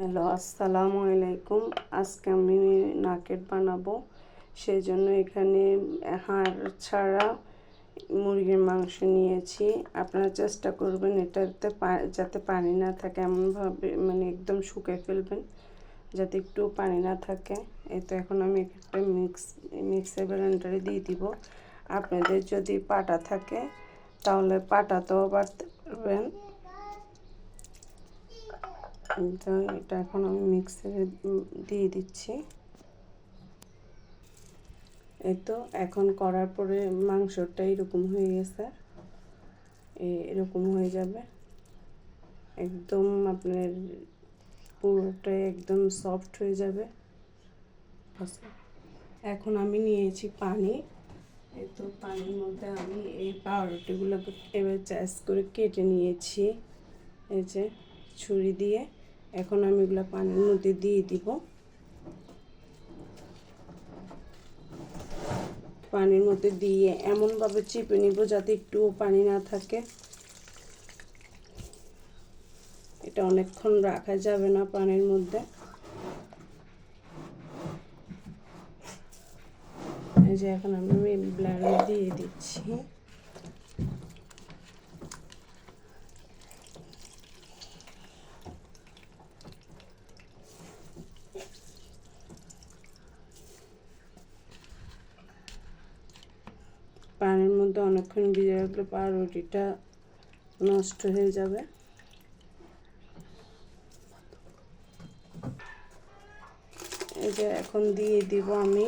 Hello, আসসালামু আলাইকুম। আজকে আমি নাকেট বানাবো, সেই জন্য এখানে হাড় ছাড়া মুরগির মাংস নিয়েছি। আপনারা চেষ্টা করবেন এটাতে যাতে পানি না থাকে, এমনভাবে মানে একদম শুকিয়ে ফেলবেন যাতে একটু পানি না থাকে। এই তো এখন আমি একটা মিক্সার গ্রাইন্ডারে দিয়ে দিব। আপনাদের যদি পাটা থাকে তাহলে পাটাতেও বাটতে পারবেন। তো এটা এখন আমি মিক্সারে দিয়ে দিচ্ছি। এই তো এখন করার পরে মাংসটা এরকম হয়ে গেছে, এরকম হয়ে যাবে একদম, আপনার পুরোটাই একদম সফট হয়ে যাবে। এখন আমি নিয়েছি পানি। এই তো পানির মধ্যে আমি এই পাউরুটিগুলোকে এবার চাষ করে কেটে নিয়েছি, এই যে ছুরি দিয়ে। এখন আমি এগুলো পানির মধ্যে দিয়ে দিব। পানির মধ্যে দিয়ে এমনভাবে চিপে নিব যাতে একটুও পানি না থাকে। এটা অনেকক্ষণ রাখা যাবে না পানির মধ্যে। এই যে এখন আমি ব্লেন্ডারে দিয়ে দিচ্ছি। পানির মধ্যে অনেকক্ষণ ভিজে রাখলে পাউরুটিটা নষ্ট হয়ে যাবে। এই যে এখন দিয়ে দিব আমি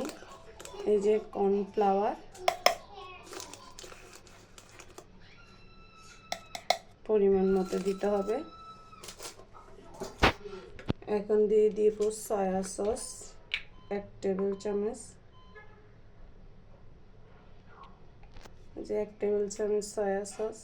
এই যে কর্নফ্লাওয়ার, পরিমাণ মতো দিতে হবে। এখন দিয়ে দিব সয়া সস 1 টেবিল চামচ। যে 1 টেবিল চামচ সয়া সস।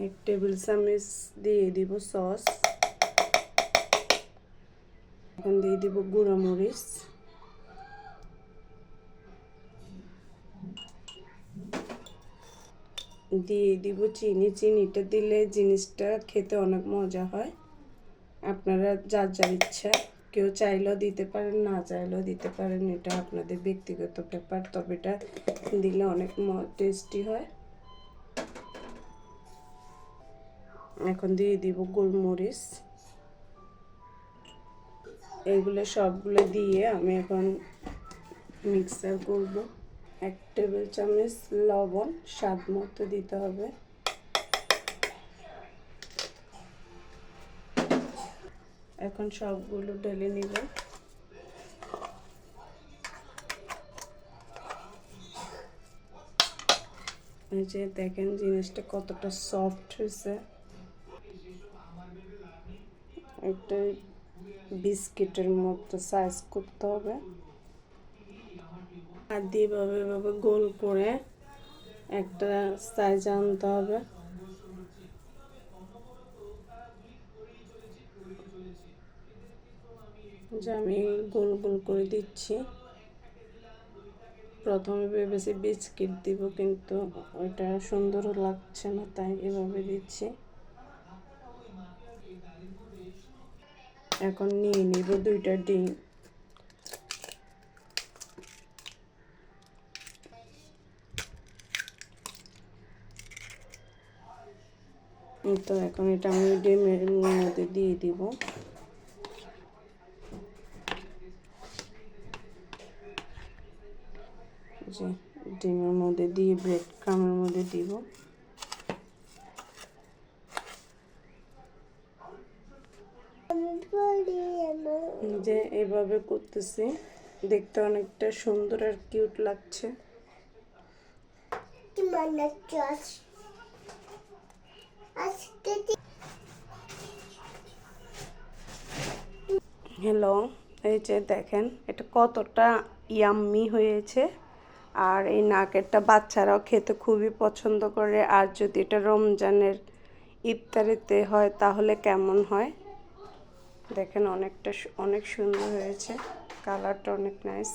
এক টেবিল চামচ দিয়ে দিব সস। এখন দিয়ে দিব গুঁড়া মরিচ, দিয়ে দিব চিনি। চিনিটা দিলে জিনিসটা খেতে অনেক মজা হয়। আপনারা যার যার ইচ্ছা, কেউ চাইলেও দিতে পারেন, না চাইলেও দিতে পারেন, এটা আপনাদের ব্যক্তিগত ব্যাপার। তবে এটা দিলে অনেক টেস্টি হয়। এখন দিয়ে দিব গোলমরিচ। এইগুলো সবগুলো দিয়ে আমি এখন মিক্সার করব। 1 টেবিল চামচ লবণ স্বাদ মতো দিতে হবে। এখন সবগুলো ঢেলে নিব। এই যে দেখেন জিনিসটা কতটা সফট হয়েছে। একটা বিস্কিটের মতো সাইজ করতে হবে। আর দিয়ে এভাবে গোল করে একটা সাইজ আনতে হবে। যে আমি গোল গোল করে দিচ্ছি। প্রথমে ভেবেছি বিস্কিট দিব, কিন্তু ওইটা সুন্দর লাগছে না, তাই এভাবে দিচ্ছি। এখন নিয়ে নিব 2টা ডিম। তো এখন এটা আমি ডিমের মধ্যে দিয়ে দিব। যে ডিমের মধ্যে দিয়ে ব্রেড ক্রামের মধ্যে দিব। যে এইভাবে করতেছি, দেখতে অনেকটা সুন্দর আর কিউট লাগছে। হ্যালো, এই যে দেখেন এটা কতটা ইয়াম্মি হয়েছে। আর এই নাকেরটা বাচ্চারাও খেতে খুবই পছন্দ করে। আর যদি এটা রমজানের ইফতারিতে হয় তাহলে কেমন হয়। দেখেন অনেক সুন্দর হয়েছে, কালারটা অনেক নাইস।